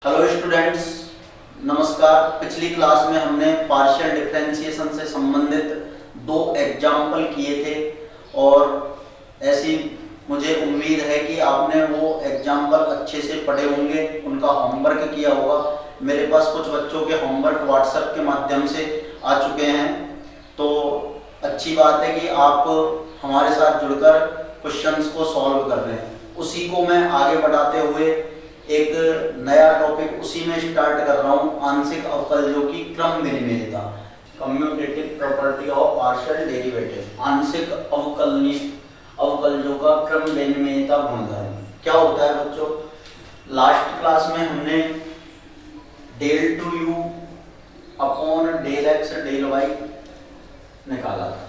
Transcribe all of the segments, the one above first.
Hello students, नमस्कार। पिछली class में हमने पार्शियल डिफरेंशिएशन से संबंधित दो एग्जाम्पल किए थे और ऐसी मुझे उम्मीद है कि आपने वो एग्जाम्पल अच्छे से पढ़े होंगे, उनका होमवर्क किया होगा। मेरे पास कुछ बच्चों के होमवर्क व्हाट्सएप के माध्यम से आ चुके हैं, तो अच्छी बात है कि आप हमारे साथ जुड़कर क्वेश्चंस को सॉल्व कर रहे हैं। उसी को मैं आगे बढ़ाते हुए एक नया टॉपिक उसी में स्टार्ट कर रहा हूँ, आंशिक अवकलजों की क्रम विनिमेयता, commutative property of partial derivative. आंशिक अवकलजों का क्रम विनिमेयता गुणधर्म क्या होता है बच्चों? लास्ट क्लास में हमने del two u upon del x del y निकाला था।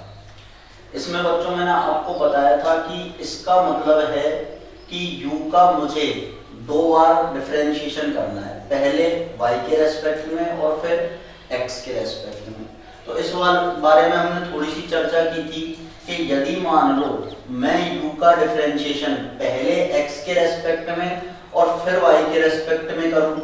इसमें बच्चों मैंने आपको बताया था कि इसका मतलब है कि u का मुझे दो बार डिफरेंशिएशन करना है, पहले y के रेस्पेक्ट में और फिर x के रेस्पेक्ट में। तो इस बारे में हमने थोड़ी सी चर्चा की थी कि यदि मान लो मैं u का डिफरेंशिएशन पहले x के रेस्पेक्ट में और फिर y के रेस्पेक्ट में करूं,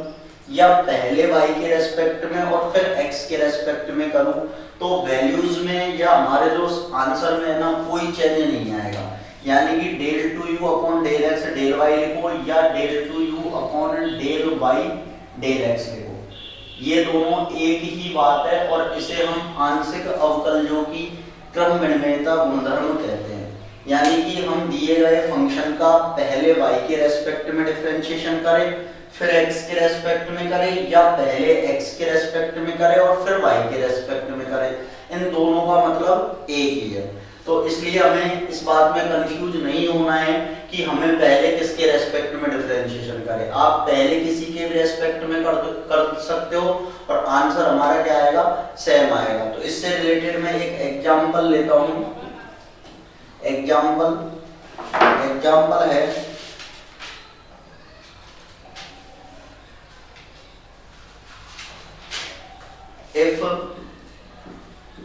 या पहले y के रेस्पेक्ट में और फिर x के रेस्पेक्ट में करूं, तो वैल्यूज में या हमारे जो आंसर में है ना, कोई चेंज नहीं आएगा। यानी कि del two u upon del x del y लिखो या del two u upon del y del x लिखो, ये दोनों एक ही बात है और इसे हम आंशिक अवकलजों की क्रम विनिमेयता गुणधर्म कहते हैं। यानी कि हम दिए गए फंक्शन का पहले y के रेस्पेक्ट में डिफरेंशिएशन करें, फिर x के रेस्पेक्ट में करें, या पहले x के रेस्पेक्ट में करें और फिर y के रेस्पेक्ट में करें, इन दोनों का मतलब एक ही है। तो इसलिए हमें इस बात में कंफ्यूज नहीं होना है कि हमें पहले किसके रेस्पेक्ट में डिफरेंशिएशन करें। आप पहले किसी के रेस्पेक्ट में कर सकते हो और आंसर हमारा क्या आएगा? सेम आएगा। तो इससे रिलेटेड मैं एक एग्जांपल लेता हूं। एग्जांपल है if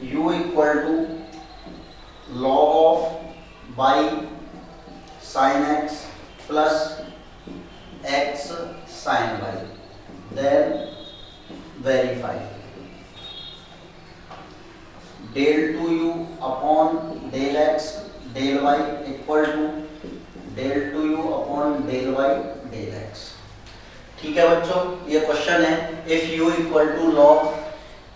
u equal to log of y sin x plus x sin y, then verify del 2u upon del x del y equal to del 2u upon del y del x। ठीक है बच्चों, ये question है if u equal to log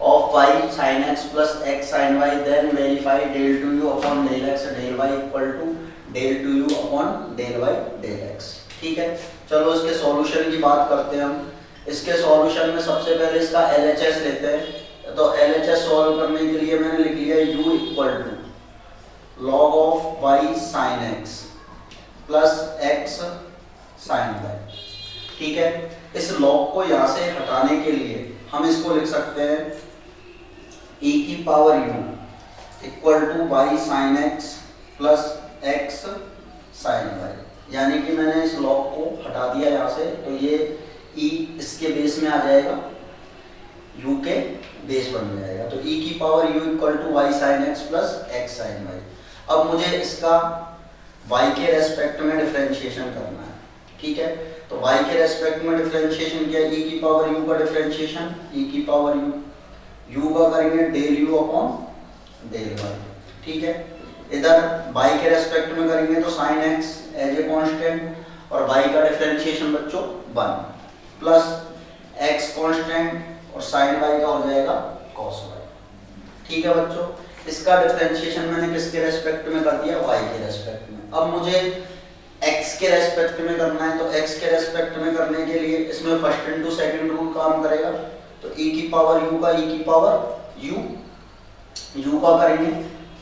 of y sin x plus x sin y then verify del 2u upon del x del y equal to del 2u upon del y del x। ठीक है, चलो इसके solution की बात करते हैं हम। इसके सॉल्यूशन में सबसे पहले इसका LHS लेते हैं। तो LHS सॉल्व करने के लिए मैंने लिख लिया u equal to log of y sin x plus x sin y। ठीक है, इस log को यहाँ से हटाने के लिए हम इसको लिख सकते हैं e की power u equal to y sin x plus x sin y। यानी कि मैंने इस लॉग को हटा दिया यहाँ से, तो ये e इसके बेस में आ जाएगा, u के बेस बन जाएगा। तो e की power u equal to y sin x plus x sin y। अब मुझे इसका y के रेस्पेक्ट में डिफरेंशिएशन करना है। ठीक है, तो y के रेस्पेक्ट में डिफरेंशिएशन किया, e की पावर u का डिफरेंशिएशन, e की पावर u का करेंगे del u upon del y। ठीक है, इधर y के रेस्पेक्ट में करेंगे तो sin x as a constant और y का डिफरेंशिएशन बच्चों 1 प्लस x कांस्टेंट और sin y का हो जाएगा cos y। ठीक है बच्चों, इसका डिफरेंशिएशन मैंने किसके रेस्पेक्ट में कर दिया? y के रेस्पेक्ट में। अब मुझे x के रेस्पेक्ट में करना है, तो x के रेस्पेक्ट में करने के लिए इसमें फर्स्ट इनटू सेकंड रूल काम करेगा। तो e की पावर u का e की पावर u का करेंगे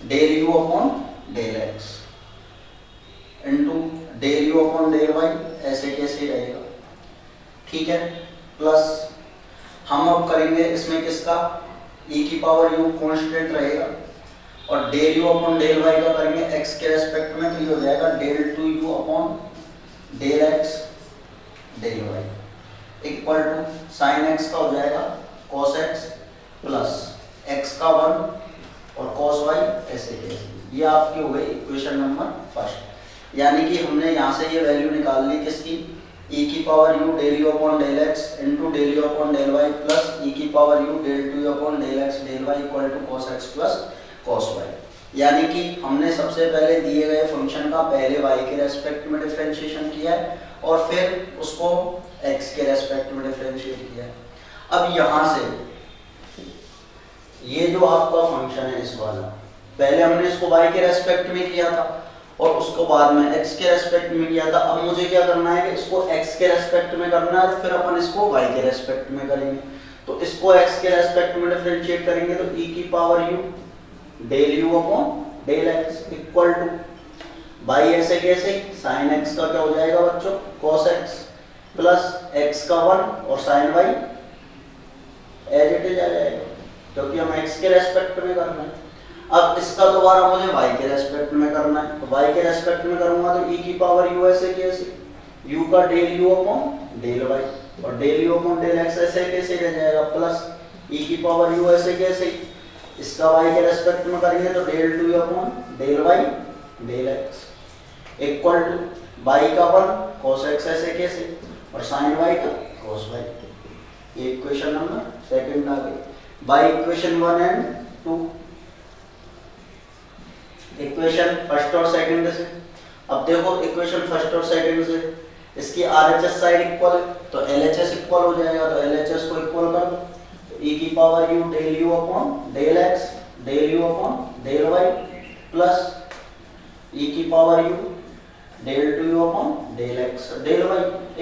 del u upon del x into del u upon del y, ऐसे कैसे रहेगा। ठीक है, प्लस हम अब करेंगे इसमें किसका? e की पावर u कांस्टेंट रहेगा और del u upon del y का करेंगे x के रेस्पेक्ट में, तो ये हो जाएगा del two u upon del x del y equal to sine x का हो जाएगा cos x प्लस x का 1 और cos y ऐसे कैसे। ये आपकी हो गई इक्वेशन नंबर फर्स्ट। यानी कि हमने यहाँ से ये वैल्यू निकाल ली किसकी? ई की power u del u upon del x into del u upon del y plus e की power u del two u upon del x del y equal to cos x plus cos y. यानी कि हमने सबसे पहले दिए गए function का पहले y के रेस्पेक्ट में डिफरेंशिएशन किया है और फिर उसको x के रेस्पेक्ट में डिफरेंशिएट किया है। अब यहाँ से ये जो आपका फंक्शन है इस वाला, पहले हमने इसको y के रेस्पेक्ट में किया था और उसको बाद में x के रेस्पेक्ट में किया था। अब मुझे क्या करना है कि इसको x के रेस्पेक्ट में करना है, फिर अपन इसको y के रेस्पेक्ट में करेंगे। तो इसको x के रेस्पेक्ट में डिफरेंशिएट करेंगे तो e की power u del u upon del x equal to by ऐसे कैसे साइन एक्स का क्या हो जाएगा बच्चों कॉस एक्स प्लस एक्स का 1 और sine y as it is आ जाएगा क्योंकि हम एक्स के रेस्पेक्ट में करना है। अब इसका दोबारा मुझे वाई के रेस्पेक्ट में करना है, तो वाई के रेस्पेक्ट में करूंगा तो e की पावर u ऐसे कैसे u का del u upon del y और del u upon del x ऐसे कैसे रह जाएगा प्लस e की पावर u ऐसे कैसे इसका y के रेस्पेक्ट में करेंगे तो del two u upon del y del x equal to by का 1 cos x ऐसे कैसे और sin y का cos y। ये इक्वेशन नंबर सेकंड आ गई। By equation 1 and 2 equation first और सेकंड से। अब देखो इक्वेशन फर्स्ट और सेकंड से इसकी RHS साइड इक्वल है तो LHS इक्वल हो जाएगा, तो LHS को इक्वल कर दो e की power u del u upon del x del u upon del y plus e की power u del two u upon del x del y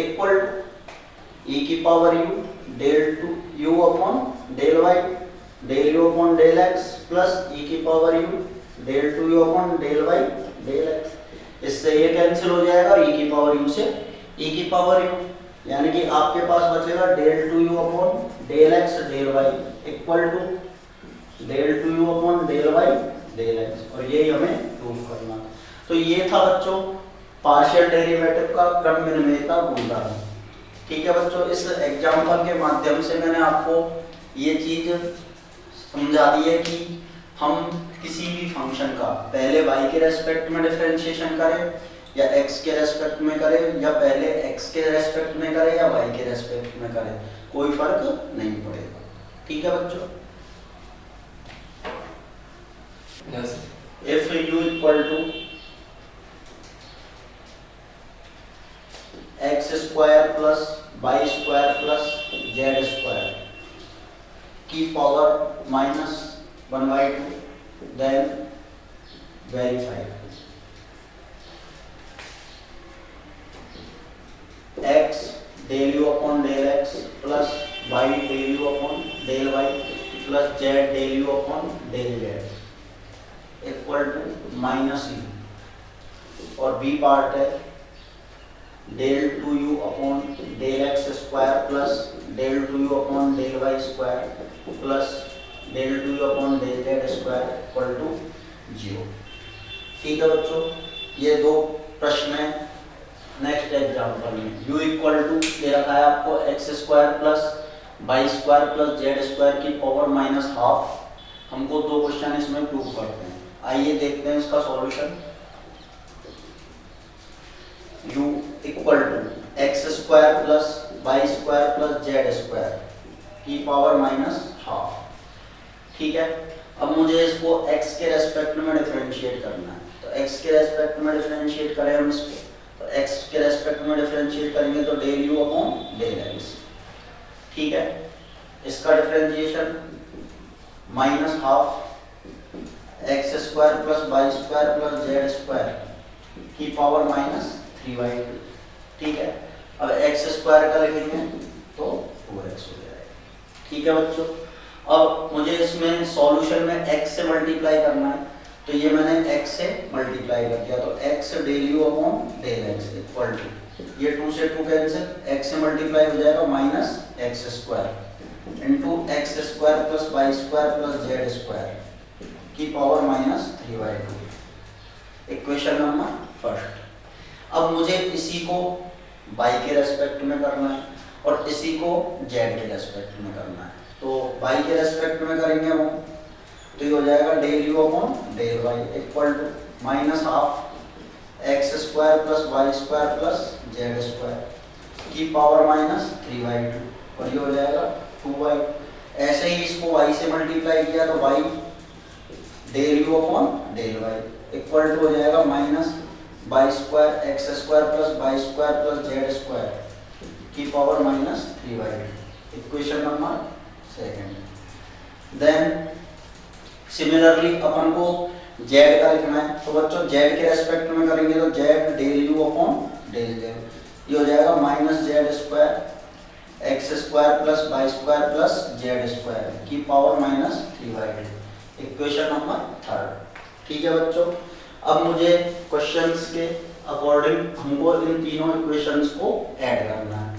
equal to e की power u del two u upon del y del u upon del x plus e की power u del two u upon del y del x। इससे ये cancel हो जाएगा और e की power u से e की पावर u, यानी कि आपके पास बचेगा del two u upon del x del y equal to del two u upon del y del x और यही हमें प्रूव करना। तो ये था बच्चों पार्शियल डेरिवेटिव का क्रम विनिमय का गुणधर्म। ठीक है बच्चों, इस एग्जांपल के माध्यम से मैंने आपको ये चीज समझा दी है कि हम किसी भी फंक्शन का पहले y के रेस्पेक्ट में डिफरेंशिएशन करें या x के रेस्पेक्ट में करें या पहले x के रेस्पेक्ट में करें या y के रेस्पेक्ट में करें, कोई फर्क नहीं पड़ेगा। ठीक है बच्चों। If u equal to x square plus y square plus z square की power -1/2 then verify x del u upon del x plus y del u upon del y plus z del u upon del z equal to -u और b part है del two u upon del x square plus del two u upon del y square plus del two u upon del z square equal to 0। ठीक है बच्चों, ये दो प्रश्न हैं। Next example में u इक्वल टू दे रखा है आपको x square plus y square plus z square की पावर -12। हमको दो क्वेश्चन इसमें प्रूव करते हैं। आइए देखते हैं इसका solution. u equal to x square plus y square plus z square की पावर -12। ठीक है, अब मुझे इसको x के रेस्पेक्ट में डिफरेंशिएट करना है, तो x के रेस्पेक्ट में डिफरेंशिएट करें हम इसको, तो x के रेस्पेक्ट में डिफरेंशिएट करेंगे तो del u upon del x। ठीक है, इसका differentiation -12 x square plus y square plus z square की पावर -3/2। ठीक है, अब एक्स स्क्वायर का लिखेंगे तो 2x हो जाएगा। ठीक है बच्चों, अब मुझे इसमें सॉल्यूशन में x से मल्टीप्लाई करना है, तो ये मैंने x से मल्टीप्लाई कर दिया, तो x del u upon del x equal to ये 2 से 2 कैंसिल, x से मल्टीप्लाई हो जाएगा -x square into x square plus y square plus z square की पावर -3/2। Equation number first. अब मुझे इसी को y के रेस्पेक्ट में करना है और इसी को z के रेस्पेक्ट में करना है, तो y के रेस्पेक्ट में करेंगे वो, तो ये हो जाएगा del u upon del y equal to -12 x square plus y square plus z square की पावर माइनस 3/2 और ये हो जाएगा 2y। ऐसे ही इसको y से मल्टीप्लाई किया तो y del u upon del y equal to हो जाएगा minus y square x square plus y square plus z square की power minus 3/2। Equation number second. Then similarly अपन को z का लिखना है, तो बच्चों z के रेस्पेक्ट में करेंगे तो z del u upon del z, ये हो जाएगा minus z square x square plus y square plus z square की power minus 3/2। Equation number third. ठीक है बच्चों, अब मुझे क्वेश्चंस के अकॉर्डिंग हमको इन तीनों इक्वेशंस को ऐड करना है।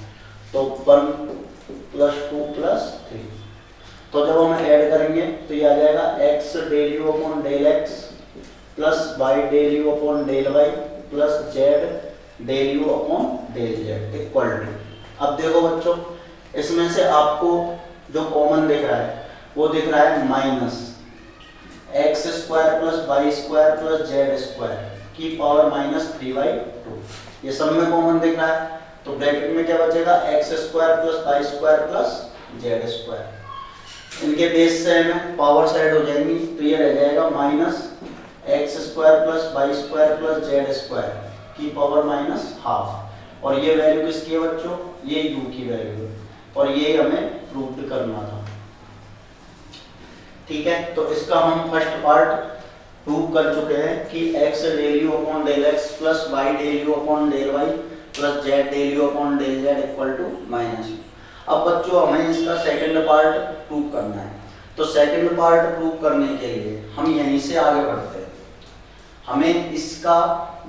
तो 1 + 2 + 3, तो जब हम ऐड करेंगे तो ये आ जाएगा x del u upon del x plus y del u upon del y plus z del u upon del z equal to. अब देखो बच्चों, इसमें से आपको जो कॉमन दिख रहा है वो दिख रहा है minus x square plus y square plus z square की पावर माइनस 3/2। ये सब में कॉमन दिख रहा है, तो ब्रैकेट में क्या बचेगा x square plus y square plus z square. इनके बेस से हमें पावर साइड हो जाएंगी, तो ये रह जाएगा minus x square plus y square plus z square की पावर माइनस हाफ। और ये वैल्यू किसकी है बच्चों, ये u की वैल्यू है और ये हमें प्रूव करना था। ठीक है, तो इसका हम फर्स्ट पार्ट प्रूव कर चुके हैं कि x del u upon del x plus y del u upon del y plus z del u upon del z equal to minus. अब बच्चों हमें इसका सेकंड पार्ट प्रूव करना है, तो सेकंड पार्ट प्रूव करने के लिए हम यहीं से आगे बढ़ते हैं। हमें इसका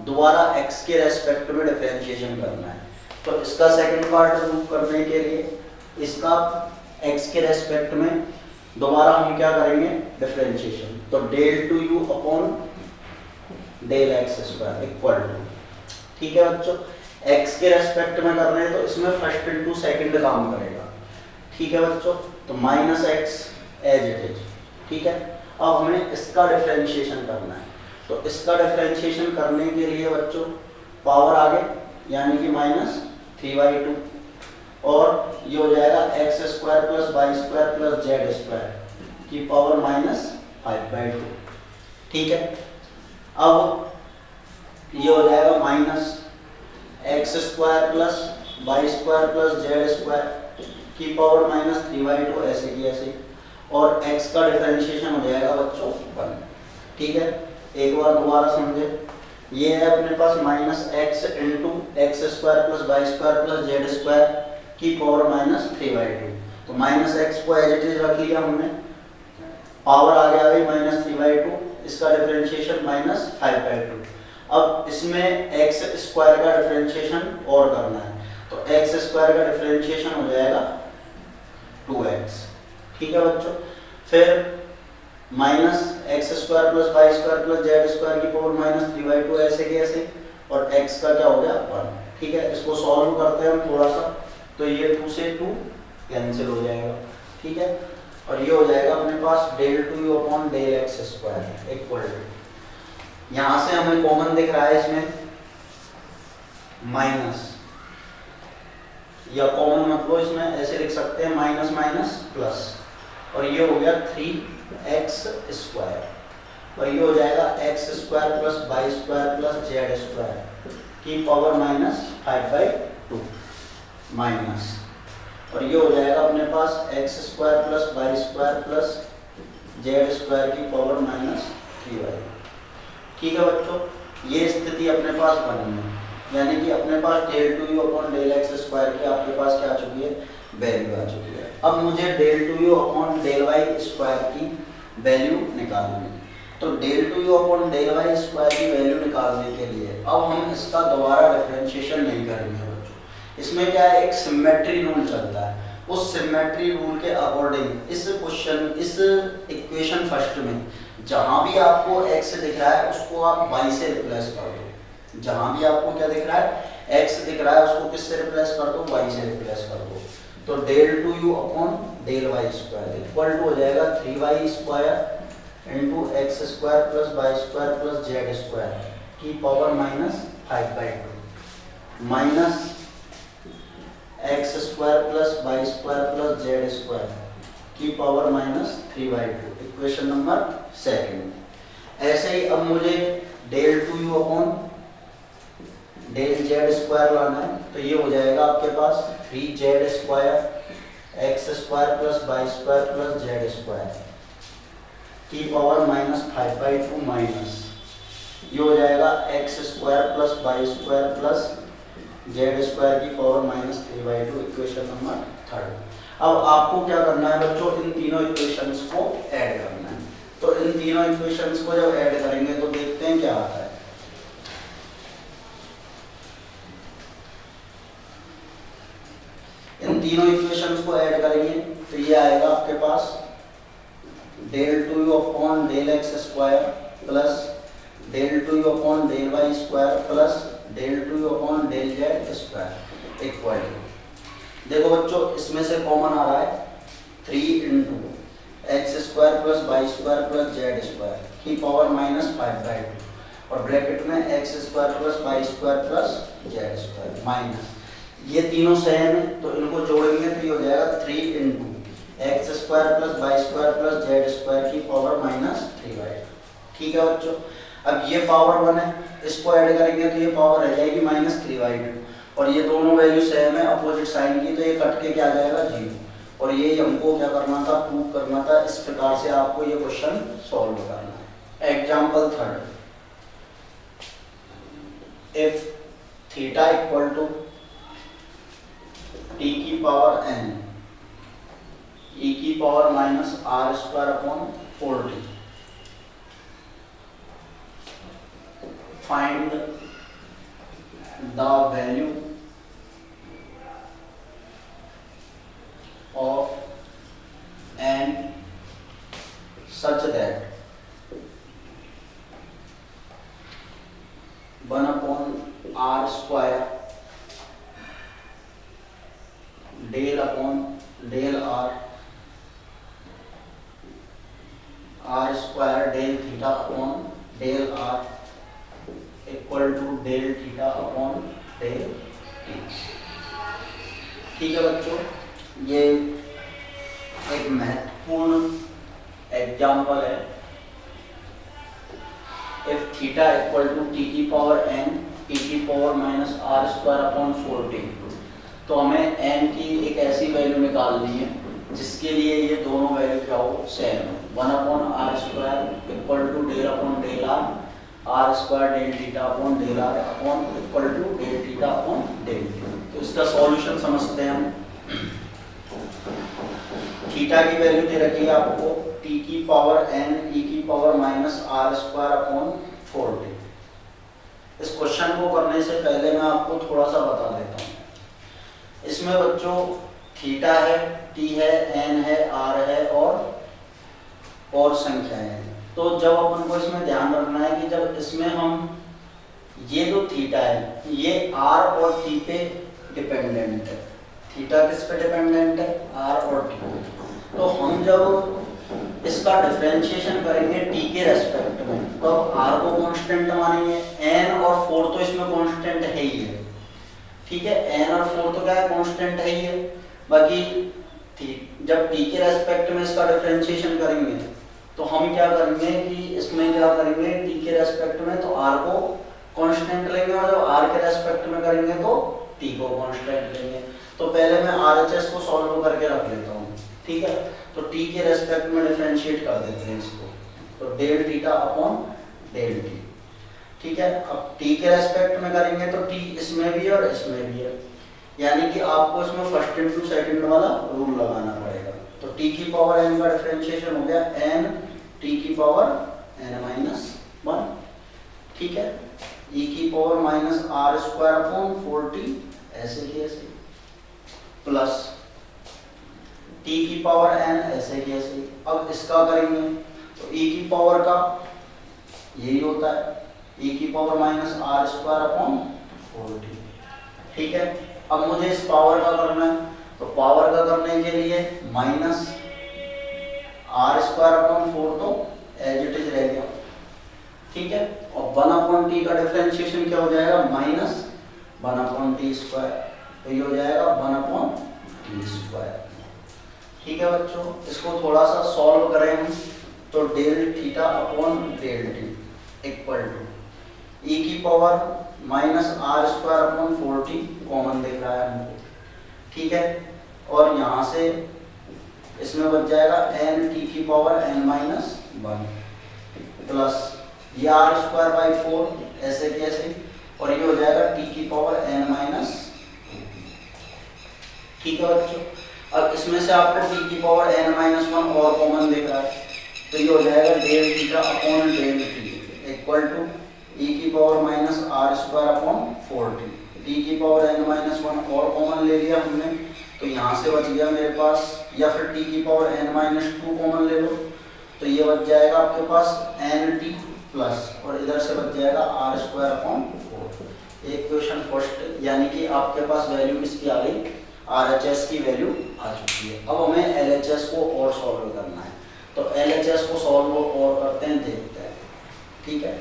दोबारा x के रेस्पेक्ट में डिफरेंशिएशन करना है, तो इसका सेकंड पार्ट प्रूव करने के लिए इसका x के रेस्पेक्ट में दोबारा हम क्या करेंगे, डिफरेंशिएशन। तो del two u upon del x square equal to. ठीक है बच्चों, x के रेस्पेक्ट में कर रहे हैं तो इसमें फर्स्ट इनटू सेकंड काम करेगा। ठीक है बच्चों, तो minus x as it is. ठीक है, अब हमें इसका डिफरेंशिएशन करना है, तो इसका डिफरेंशिएशन करने के लिए बच्चों पावर आगे यानी कि माइनस 3/2 और ये हो जाएगा x square plus y square plus z square की पावर माइनस 5/2। ठीक है, अब ये हो जाएगा minus x square plus y square plus z square की पावर माइनस 3/2 ऐसे की ऐसे, और x का डिफरेंशिएशन हो जाएगा बच्चों 1। ठीक है, एक बार दोबारा समझे, ये है अपने पास minus x into x square plus y square plus z square की पावर माइनस 3/2। तो माइनस एक्स को एज इट इज रख लिया हमने, पावर आगे आ गई माइनस 3/2, इसका डिफरेंशिएशन माइनस 5/2। अब इसमें एक्स स्क्वायर का डिफरेंशिएशन और करना है, तो एक्स स्क्वायर का डिफरेंशिएशन हो जाएगा 2x। ठीक है बच्चों, फिर minus x square plus y square plus z square की पावर माइनस 3/2 ऐसे के ऐसे, और x का क्या हो गया 1। ठीक है, इसको सॉल्व करते हैं हम थोड़ा सा, तो ये 2 से 2 कैंसिल हो जाएगा। ठीक है, और ये हो जाएगा अपने पास del two u upon del x square equal to, यहाँ से हमें कॉमन दिख रहा है इसमें माइनस, या कॉमन मतलब इसमें ऐसे लिख सकते हैं माइनस माइनस प्लस, और ये हो गया 3x स्क्वायर, और ये हो जाएगा x square plus y square plus z square की पावर माइनस 5/2 माइनस, और ये हो जाएगा अपने पास x square plus y square plus z square की पावर माइनस 3/2। ठीक है बच्चों, ये स्थिति अपने पास बनी है, यानी कि अपने पास del two u upon del x square की आपके पास क्या आ चुकी है, वैल्यू आ चुकी है। अब मुझे del two u upon del y square की वैल्यू निकालनी है, तो del two u upon del y square की वैल्यू निकालने के लिए अब हम इसका दोबारा डिफरेंशिएशन नहीं करेंगे बच्चों। इसमें क्या है, एक सिमेट्री रूल चलता है, उस सिमेट्री रूल के अकॉर्डिंग इस क्वेश्चन इस इक्वेशन फर्स्ट में जहां भी आपको x दिख रहा है उसको आप y से रिप्लेस कर दो। जहां भी आपको क्या दिख रहा है, x दिख रहा है, उसको किससे रिप्लेस कर दो, y से रिप्लेस कर दो। तो del two u upon del y square equal to हो जाएगा 3y square into x square plus y square plus z square की power minus 5/2 minus x square plus y square plus z square की power minus 3/2, equation number second. ऐसे ही अब मुझे del two u upon del z square लाना है, तो ये हो जाएगा आपके पास 3z square x square plus y square plus z square की पावर माइनस 5/2 माइनस ये हो जाएगा x square plus y square plus z square की power minus 3/2, equation number third. अब आपको क्या करना है बच्चों, इन तीनों इक्वेशंस को ऐड करना है। तो इन तीनों इक्वेशंस को जब ऐड करेंगे तो देखते हैं क्या आता है। इन तीनों इक्वेशंस को ऐड करेंगे तो ये आएगा आपके पास del two u upon del x square plus del two u upon del y square plus del two u upon del z square equal to, देखो बच्चों इसमें से कॉमन आ रहा है 3 into x square plus y square plus z square की power minus 5/2 और bracket में x square plus y square plus z square minus, ये तीनों सेम है तो इनको जोड़ेंगे तो ये हो जाएगा 3 into x square plus y square plus z square की पावर माइनस 3/2। ठीक है बच्चों, अब ये पावर 1 है, इसको ऐड करेंगे तो ये पावर रह जाएगी माइनस 3/2 और ये दोनों वैल्यू सेम है अपोजिट साइन की, तो ये कट के क्या जाएगा 0। और ये हमको क्या करना था, प्रूव करना था। इस प्रकार से आपको ये क्वेश्चन सॉल्व करना है। Example third, if theta equal to t की पावर n e की power minus r square upon 4t, find the value of n such that 1 upon r square del upon del r square del theta upon del r equal to del theta upon del t। ठीक है बच्चों, ये एक महत्वपूर्ण example है। If theta equal to t की power n e की power minus r square upon 4t, तो हमें n की एक ऐसी वैल्यू निकालनी है जिसके लिए ये दोनों वैल्यू क्या हो, सेम हो। 1 upon r square equal to del upon del r square del theta upon del r upon equal to del theta upon del t. तो इसका सॉल्यूशन समझते हैं हम। थीटा की वैल्यू दे रखी है आपको t की पावर n e की power minus r square upon 4t। इस क्वेश्चन को करने से पहले मैं आपको थोड़ा सा बता देता हूँ। इसमें बच्चों थीटा है, t है, n है, r है और संख्याएं हैं। तो जब अपन को इसमें ध्यान रखना है कि जब इसमें हम ये जो थीटा है ये r और t पे डिपेंडेंट है। थीटा किस पे डिपेंडेंट है, r और t। तो हम जब इसका डिफरेंशिएशन करेंगे t के रेस्पेक्ट में तो r को कांस्टेंट मानेंगे, n और 4 तो इसमें कांस्टेंट है ही है। ठीक है, n और 4 तो क्या है, कांस्टेंट है ही है। बाकी जब t के रेस्पेक्ट में इसका डिफरेंशिएशन करेंगे तो हम क्या करेंगे कि इसमें क्या करेंगे, t के रेस्पेक्ट में तो r को कांस्टेंट लेंगे और जब r के रेस्पेक्ट में करेंगे तो t को कांस्टेंट लेंगे। तो पहले मैं RHS को सॉल्व करके रख लेता हूँ। ठीक है, तो t के रेस्पेक्ट में डिफरेंशिएट कर देते हैं इसको, तो del theta upon del t। ठीक है, अब t के रेस्पेक्ट में करेंगे तो t इसमें भी है और इसमें भी है, यानी कि आपको इसमें फर्स्ट इनटू सेकंड वाला रूल लगाना पड़ेगा। तो t की पावर n का डिफरेंशिएशन हो गया n t की पावर n माइनस 1। ठीक है, e की power minus r square upon 4t ऐसे की ऐसे प्लस t की पावर n ऐसे की ऐसे। अब इसका करेंगे तो e की पावर का यही होता है, e की power minus r square upon 4t। ठीक है, अब मुझे इस पावर का करना है, तो पावर का करने के लिए माइनस आर स्क्वायर अपॉन 4 तो एज इट इज रह गया। ठीक है, और 1 अपॉन टी का डिफरेंशिएशन क्या हो जाएगा, माइनस 1 अपॉन टी स्क्वायर तो ये हो जाएगा 1/t²। ठीक है बच्चों, इसको थोड़ा सा सॉल्व करें हम, तो del theta upon del t equal to e की power -r² upon 4t common दिख रहा है हमको। ठीक है, और यहाँ से इसमें बच जाएगा n t की पावर n-1 प्लस ये r²/4 ऐसे कैसे, और ये हो जाएगा t की पावर n-2। ठीक है बच्चों, अब इसमें से आपको t की पावर n-1 और कॉमन दिख रहा है, तो ये हो जाएगा del theta upon del t equal to e की पावर -r²/4t। t की पावर n-1 और कॉमन ले लिया हमने, तो यहाँ से बच गया मेरे पास, या फिर t की पावर n-2 कॉमन ले लो, तो ये बच जाएगा आपके पास nt प्लस, और इधर से बच जाएगा r²/4। एक क्वेश्चन फर्स्ट, यानी कि आपके पास वैल्यू किसकी आ गई, RHS की वैल्यू आ चुकी है। अब हमें LHS को और सॉल्व करना है, तो LHS को सॉल्व और करते हैं, देखते हैं। ठीक है,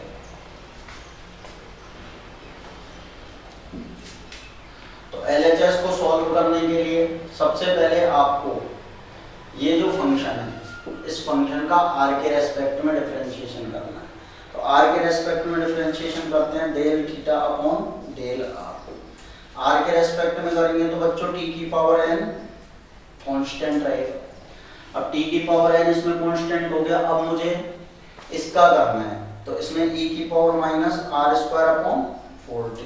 तो LHS को सॉल्व करने के लिए सबसे पहले आपको ये जो फंक्शन है, इस फंक्शन का r के रेस्पेक्ट में डिफरेंशिएशन करना है। तो r के रेस्पेक्ट में डिफरेंशिएशन करते हैं del theta upon del r के रेस्पेक्ट में करेंगे तो बच्चों t की पावर n कांस्टेंट रहेगा। अब t की पावर n इसमें कांस्टेंट हो गया, अब मुझे इसका करना है, तो इसमें e की पावर -r²/4t।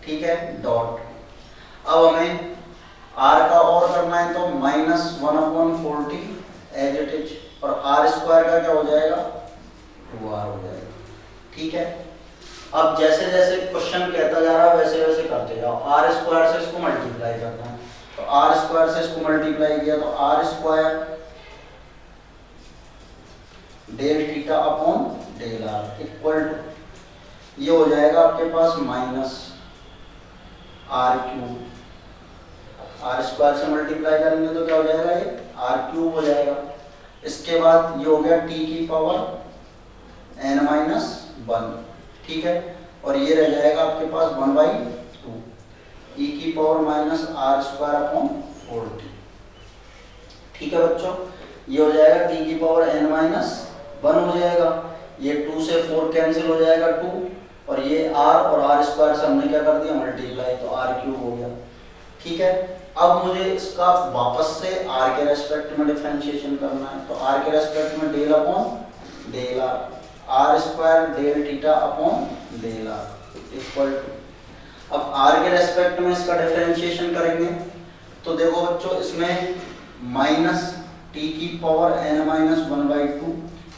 ठीक है, डॉट, अब हमें r का और करना है, तो -1/4t एज इट इज, और r² का क्या हो जाएगा, 2r हो जाएगा। ठीक है, अब जैसे जैसे क्वेश्चन कहता जा रहा है वैसे वैसे करते जाओ। r² से इसको मल्टीप्लाई करना है, तो r² से इसको मल्टीप्लाई किया तो r² del theta upon del r equal to ये हो जाएगा आपके पास -r³ r² से मल्टीप्लाई करेंगे तो क्या हो जाएगा, ये r³ हो जाएगा। इसके बाद ये हो गया t की पावर n-1। ठीक है, और ये रह जाएगा आपके पास 1/2 e की पावर -r²/4t। ठीक है बच्चों, ये हो जाएगा t की पावर n-1 हो जाएगा, ये 2 से 4 कैंसिल हो जाएगा 2, और ये r और r² से हमने क्या कर दिया, मल्टीप्लाई, तो r³ हो गया। ठीक है, अब मुझे इसका वापस से r के रेस्पेक्ट में डिफरेंशिएशन करना है, तो r के रेस्पेक्ट में del upon del r² del theta upon del r equal to, अब r के रेस्पेक्ट में इसका डिफरेंशिएशन करेंगे तो देखो बच्चों, इसमें -t की पावर n-1/2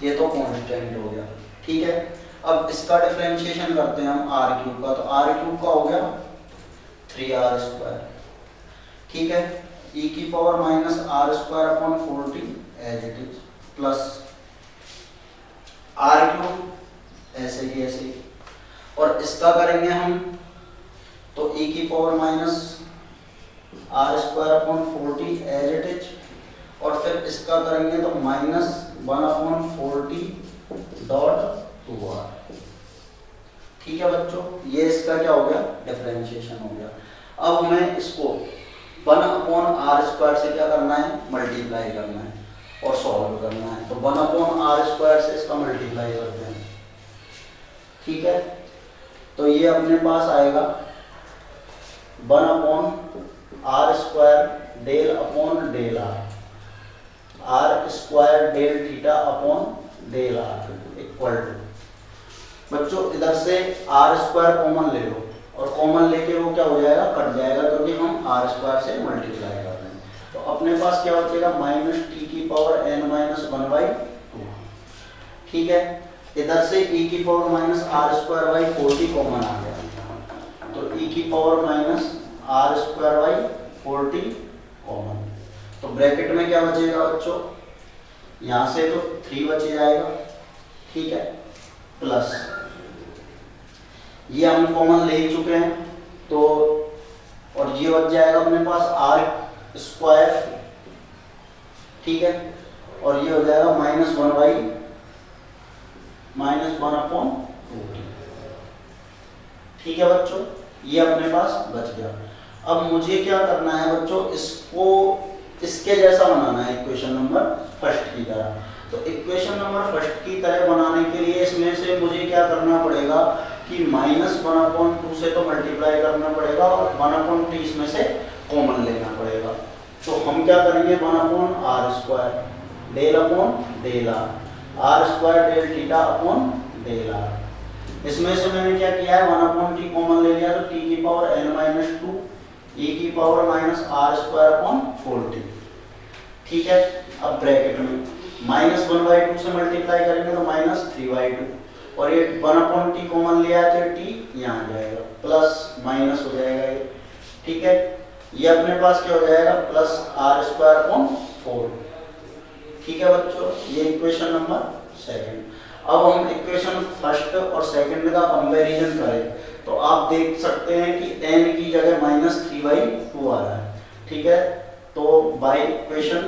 ये तो कांस्टेंट हो गया। ठीक है, अब इसका डिफरेंशिएशन करते हैं हम r³ का, तो r³ का हो गया 3r²। ठीक है, e की power -r²/4t as it is plus r³ ऐसे ही ऐसे ही, और इसका करेंगे हम तो e की power -r²/4t as it is, और फिर इसका करेंगे तो -1/4t डॉट 2r। ठीक है बच्चों, ये इसका क्या हो गया, डिफरेंशिएशन हो गया। अब हमें इसको 1/r² से क्या करना है, मल्टीप्लाई करना है और सॉल्व करना है, तो 1/r² से इसका मल्टीप्लाई करते हैं। ठीक है, तो ये अपने पास आएगा 1/r² del upon del r² del theta upon del r equal to, बच्चों इधर से r² कॉमन ले लो, और कॉमन लेके वो क्या हो जाएगा, कट जाएगा, क्योंकि हम r² से मल्टीप्लाई कर रहे हैं। तो अपने पास क्या बचेगा, -t की पावर n-1/2। ठीक है, इधर से e की पावर -r²/4t कॉमन आ गया, तो e की पावर -r²/4t कॉमन, तो ब्रैकेट में क्या बचेगा बच्चों, यहाँ से तो 3 बच जाएगा। ठीक है, प्लस ये हम कॉमन ले चुके हैं, तो और ये बच जाएगा अपने पास r²। ठीक है, और ये हो जाएगा -1/2t। ठीक है बच्चों, ये अपने पास बच गया। अब मुझे क्या करना है बच्चों, इसको इसके जैसा बनाना है इक्वेशन नंबर फर्स्ट की तरह। तो इक्वेशन नंबर फर्स्ट की तरह बनाने के लिए इसमें से मुझे क्या करना पड़ेगा कि -1/2 से तो मल्टीप्लाई करना पड़ेगा और 1/t इसमें से कॉमन लेना पड़ेगा। तो हम क्या करेंगे 1/r² del upon del r² del theta upon del r। इसमें से मैंने क्या किया है 1/t कॉमन ले लिया, तो t की पावर n-2 e की पावर -r² अपॉन 4t। ठीक है, अब ब्रैकेट में -1/2 से मल्टीप्लाई करेंगे तो -3/2 और ये 1/t कॉमन लिया तो t यहाँ आ जाएगा, प्लस माइनस हो जाएगा ये। ठीक है, ये अपने पास क्या हो जाएगा +r² अपॉन 4। ठीक है बच्चों, ये इक्वेशन नंबर सेकंड। अब हम इक्वेशन फर्स्ट और सेकंड का कंपैरिजन करें तो आप देख सकते हैं कि n की जगह -3/2 आ रहा है। ठीक है, तो by equation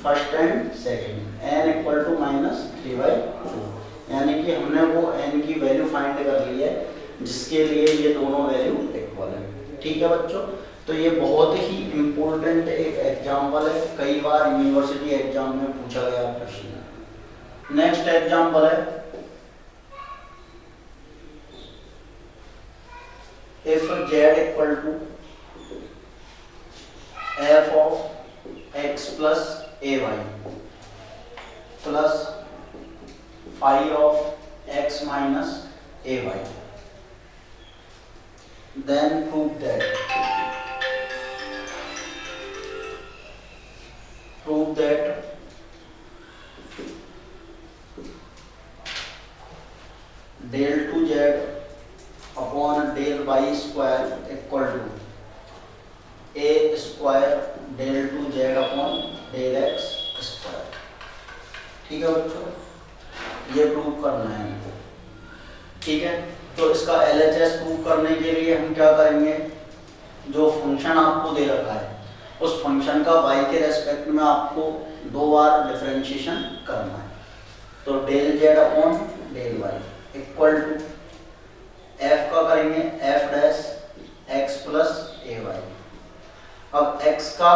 first and second n = -3/2, यानी कि हमने वो n की वैल्यू फाइंड कर ली है जिसके लिए ये दोनों वैल्यू इक्वल है। ठीक है बच्चों, तो ये बहुत ही इम्पोर्टेंट एक एग्जाम्पल है, कई बार यूनिवर्सिटी एग्जाम में पूछा गया प्रश्न। नेक्स्ट एग्जाम्पल है if z = f of x plus ay plus phi of x minus ay, then prove that del 2z upon del y square equal to a square del 2z upon del x square। ठीक है बच्चों, ये prove करना है हमको। ठीक है, तो इसका LHS प्रूव करने के लिए हम क्या करेंगे, जो फंक्शन आपको दे रखा है उस फंक्शन का y के रेस्पेक्ट में आपको 2 बार डिफरेंशिएशन करना है। तो del z upon del y equal to f का करेंगे f dash x plus ay। अब x का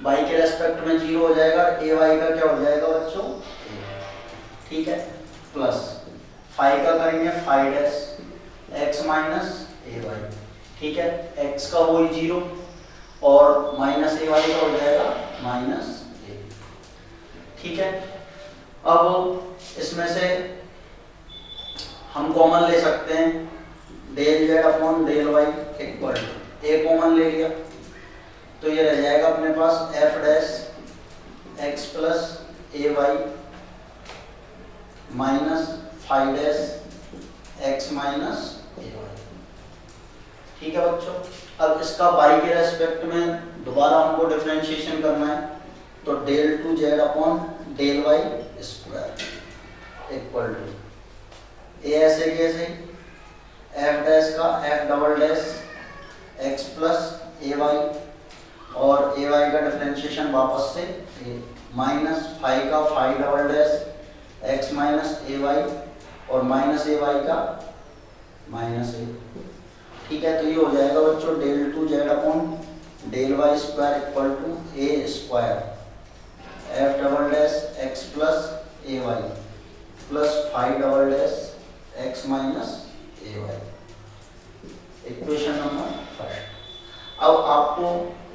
y के रेस्पेक्ट में 0 हो जाएगा, ay का क्या हो जाएगा बच्चों a। ठीक है, प्लस फाई का करेंगे phi dash x minus ay। ठीक है, x का वही 0 और माइनस ay का हो जाएगा -a। ठीक है, अब इसमें से हम कॉमन ले सकते हैं del z upon del y equal to a common ले लिया तो ये रह जाएगा अपने पास f dash x plus ay minus phi dash x minus ay। ठीक है बच्चों, अब इसका y के रेस्पेक्ट में दोबारा हमको डिफरेंशिएशन करना है, तो del 2z upon del y square equal to a ऐसे कैसे f डैश का f double dash x plus ay और ay का डिफरेंशिएशन वापस से माइनस फाई का phi double dash x minus ay और माइनस ay का माइनस a। ठीक है, तो ये हो जाएगा बच्चों del 2z upon del y square equal to a square f double dash x plus ay plus phi double dash x minus ay। Equation number first. अब आपको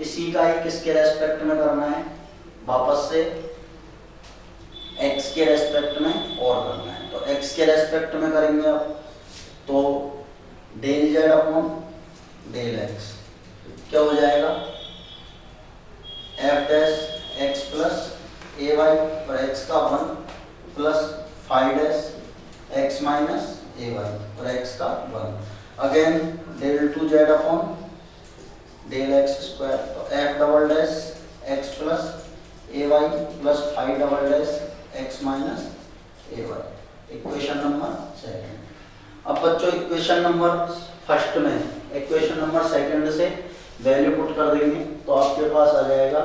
इसी का ही किसके रेस्पेक्ट में करना है, वापस से x के रेस्पेक्ट में और करना है। तो x के रेस्पेक्ट में करेंगे आप तो del z upon del x क्या हो जाएगा f dash x plus ay और x का 1 plus phi dash x minus ay और x का 1 again del 2z upon del x square. तो f double dash x plus ay plus phi double dash x minus ay। Equation number second. अब बच्चों equation number first में equation number second से value put कर देंगे तो आपके पास आ जाएगा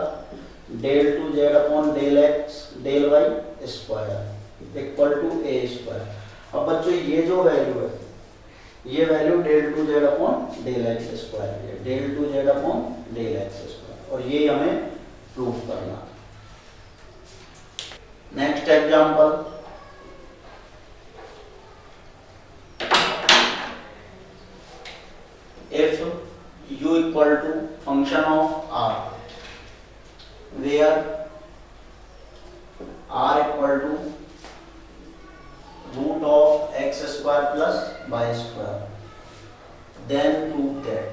del 2z upon del x del y square equal to a square. अब बच्चों ये जो वैल्यू है ये value del two z upon del x square है, del two z upon del x square, और ये हमें प्रूव करना। Next example, if u equal to function of r where r equal to root of x square plus y square, then prove that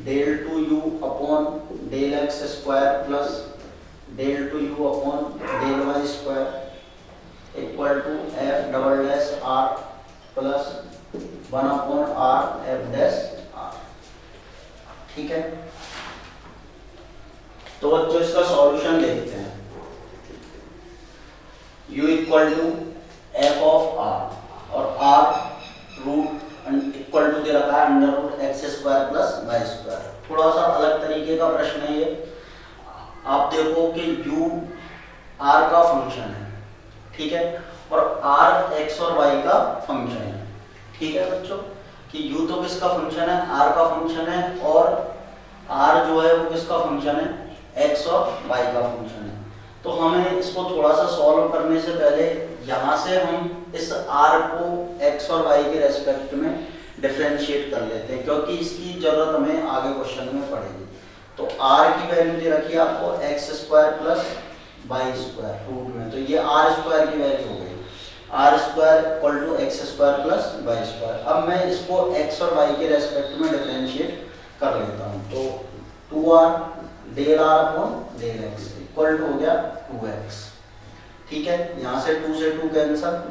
del 2u upon del x square plus del 2u upon del y square equal to f double dash r plus 1 upon r f dash r। ठीक है, तो बच्चों इसका solution देखते हैं। u equal to f of r और r root equal to दे रखा है under root x square plus y square. थोड़ा सा अलग तरीके का प्रश्न है ये। आप देखो कि u r का फंक्शन है, ठीक है, और r x और y का फंक्शन है। ठीक है बच्चों, कि u तो किसका फंक्शन है, r का फंक्शन है, और r जो है वो किसका फंक्शन है, x और y का फंक्शन है। तो हमें इसको थोड़ा सा सॉल्व करने से पहले यहाँ से हम इस r को x और y के रेस्पेक्ट में डिफरेंशिएट कर लेते हैं, क्योंकि इसकी जरूरत हमें आगे क्वेश्चन में पड़ेगी। तो r की वैल्यू दे रखी है आपको x square plus y square root में, तो ये आर स्क्वायर की वैल्यू हो गई, r square equal to x square plus y square. अब मैं इसको एक्स और वाई के रेस्पेक्ट में डिफरेंशिएट कर लेता हूँ। तो 2r del r upon del x equal to हो गया 2x। ठीक है, यहाँ से 2 से 2 कैंसल,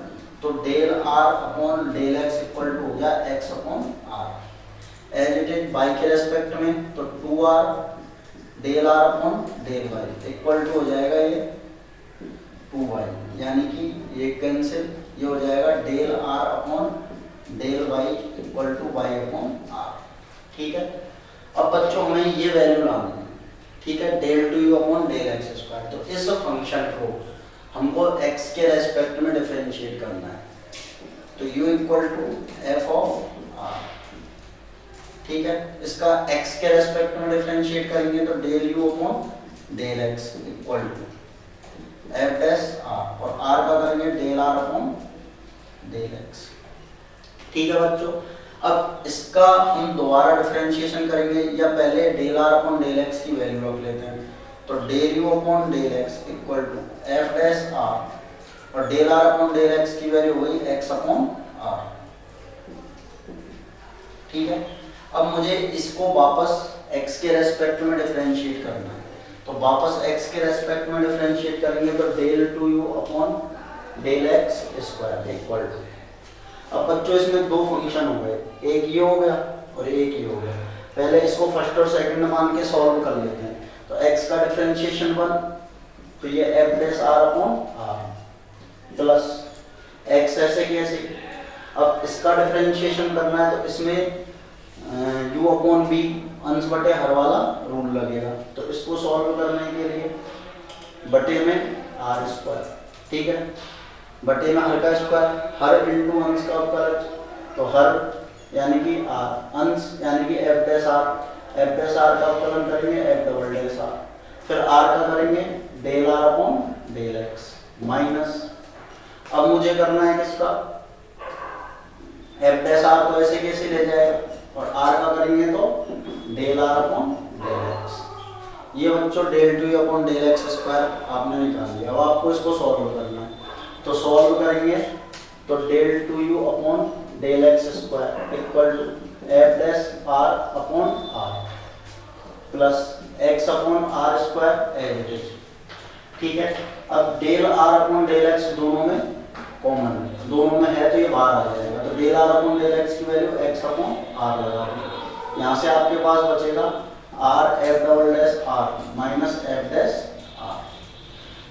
तो del r upon del x equal to हो गया x upon r. As it is y के रेस्पेक्ट में, तो 2r del r upon del y equal to हो जाएगा ये 2y, यानी कि ये कैंसिल, ये हो जाएगा del r upon del y equal to y upon r. ठीक है, अब बच्चों हमें ये वैल्यू लानी है, ठीक है, del two u upon del x square. तो इस फंक्शन को हमको x के रेस्पेक्ट में डिफरेंशिएट करना है, तो u equal to f of r. ठीक है, इसका x के रेस्पेक्ट में डिफरेंशिएट करेंगे तो del u upon del x equal to f dash r, और r का करेंगे del r upon del x। ठीक है बच्चों, अब इसका हम दोबारा डिफरेंशिएशन करेंगे, या पहले del r upon del x की वैल्यू रख लेते हैं। तो del u upon del x equal to f dash r, और del r upon del x की वैल्यू हुई x अपॉन r। ठीक है, अब मुझे इसको वापस x के रेस्पेक्ट में डिफरेंशिएट करना है, तो वापस x के रेस्पेक्ट में डिफरेंशिएट करेंगे तो del two u upon del x square equal to, अब बच्चों इसमें दो फंक्शन हो गए, एक ये हो गया और एक ये हो गया। पहले इसको फर्स्ट और सेकंड मान के सॉल्व कर लेते हैं। तो x का डिफरेंशिएशन 1, तो ये f dash r upon r plus x ऐसे कैसे। अब इसका डिफरेंशिएशन करना है तो इसमें u अपॉन b अंश बटे हर वाला रूल लगेगा, तो इसको सॉल्व करने के लिए बटे में r स्क्वायर, ठीक है, बटे में हर का स्क्वायर, हर इंटू अंश का उपकारक, तो हर यानी कि r, अंश यानी कि f डैश r का उपकलन करेंगे f डबल डैश r, फिर r का करेंगे del r upon del x minus, अब मुझे करना है किसका, f डैश r तो ऐसे कैसे ले जाएगा, और r का करेंगे तो del r upon del x। ये बच्चों del two upon del x square आपने निकाल लिया। अब आपको इसको सॉल्व करना है, तो सॉल्व करेंगे तो del two u upon del x square equal to f dash r upon r plus x upon r square as it is. ठीक है, अब del r upon del x दोनों में कॉमन है, दोनों में है तो ये बाहर आ जाएगा, तो del r upon del x की वैल्यू एक्स अपॉन आर लगा देंगे। यहाँ से आपके पास बचेगा r f double dash r minus f dash r.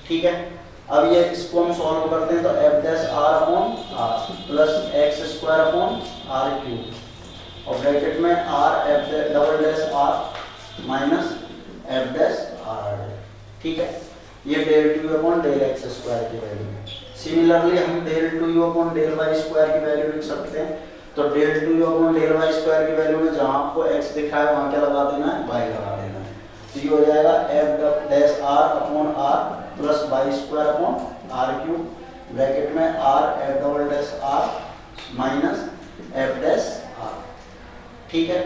ठीक है, अब ये इसको हम सॉल्व करते हैं तो f dash r upon r plus x square upon r cube, और ब्रैकेट में r f double dash r minus f dash r. ठीक है, ये del two u upon del x square की वैल्यू है। सिमिलरली हम del two u upon del y square की value लिख सकते हैं। तो del two u upon del y square की वैल्यू में जहाँ आपको एक्स दिखा है वहाँ क्या लगा देना है, वाई लगा देना है। तो ये हो जाएगा f dash r upon r plus y square upon r cube, bracket में r f double dash r minus f dash r. ठीक है,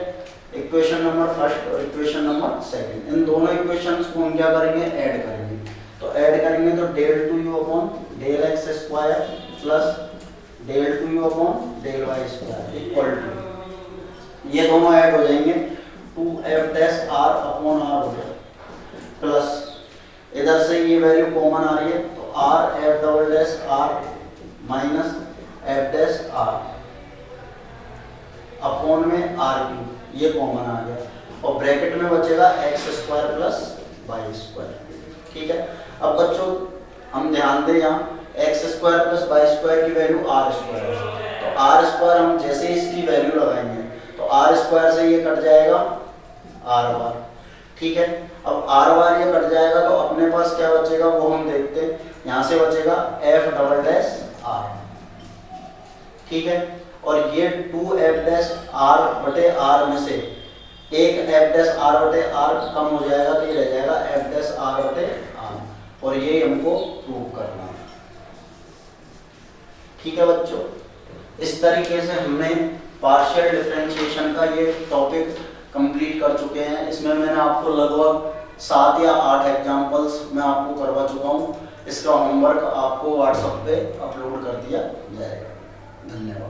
इक्वेशन नंबर फर्स्ट और इक्वेशन नंबर सेकंड, इन दोनों इक्वेशंस को हम क्या करेंगे, ऐड करेंगे। तो ऐड करेंगे तो del two u upon del x square plus del two u upon del y square equal to, ये दोनों ऐड हो जाएंगे, 2f dash r upon are हो जाएगा, प्लस इधर से ये वैल्यू कॉमन आ रही है तो r f double dash r minus f dash r upon में आर क्यूब, ये कॉमन आ गया और ब्रैकेट में बचेगा x square plus y square. ठीक है, अब बच्चों हम ध्यान दें यहाँ x square plus y square की वैल्यू आर स्क्वायर है, तो आर स्क्वायर हम जैसे इसकी वैल्यू लगाएंगे तो आर स्क्वायर से ये कट जाएगा आर बार। ठीक है, अब आर बार ये कट जाएगा तो अपने पास क्या बचेगा वो हम देखते हैं, यहाँ से बचेगा एफ डबल डैश आर। ठीक है, और ये 2f डैश आर बटे आर में से एक f डैश आर बटे आर कम हो जाएगा तो ये रह जाएगा f डैश आर बटे आर, और ये हमको प्रूव करना है। ठीक है बच्चों, इस तरीके से हमने पार्शियल डिफरेंशिएशन का ये टॉपिक कंप्लीट कर चुके हैं। इसमें मैंने आपको लगभग 7 या 8 एग्जांपल्स मैं आपको करवा चुका हूँ। इसका होमवर्क आपको व्हाट्सएप पे अपलोड कर दिया जाएगा। धन्यवाद।